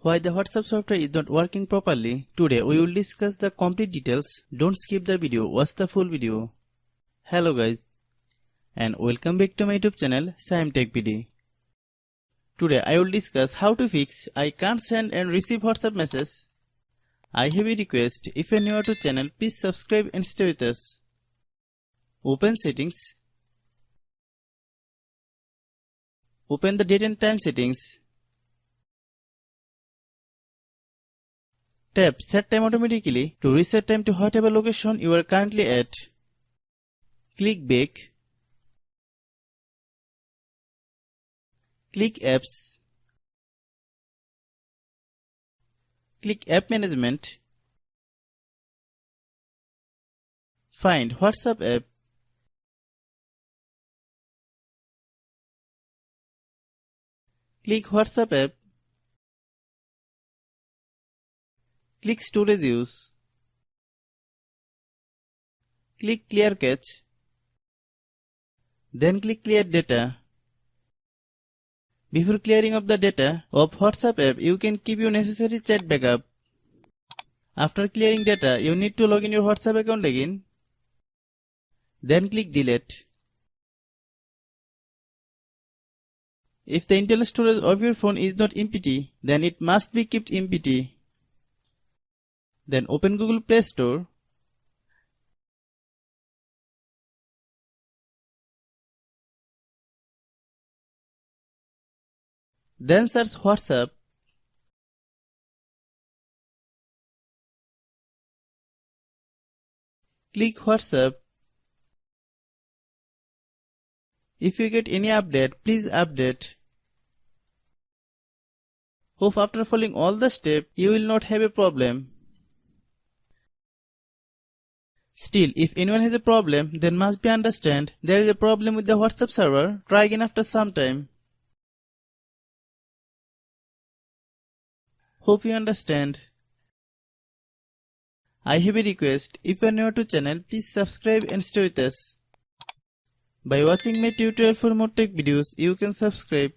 Why the WhatsApp software is not working properly. Today we will discuss the complete details. Don't skip the video, watch the full video. Hello guys, and welcome back to my YouTube channel Shaem Tech PD. Today I will discuss how to fix I can't send and receive WhatsApp message. I have a request, if you are new to channel, please subscribe and stay with us. Open settings. Open the date and time settings. Tap Set Time automatically to reset time to whatever location you are currently at. Click Back. Click Apps. Click App Management. Find WhatsApp app. Click WhatsApp app. Click Storage Use. Click Clear Cache. Then click Clear Data. Before clearing of the data of WhatsApp app, you can keep your necessary chat backup. After clearing data, you need to log in your WhatsApp account again. Then click Delete. If the internal storage of your phone is not empty, then it must be kept empty. Then open Google Play Store. Then search WhatsApp. Click WhatsApp. If you get any update, please update. Hope after following all the steps, you will not have a problem. Still, if anyone has a problem, then must be understand there is a problem with the WhatsApp server. Try again after some time. Hope you understand. I have a request, if you are new to channel, please subscribe and stay with us. By watching my tutorial for more tech videos, you can subscribe.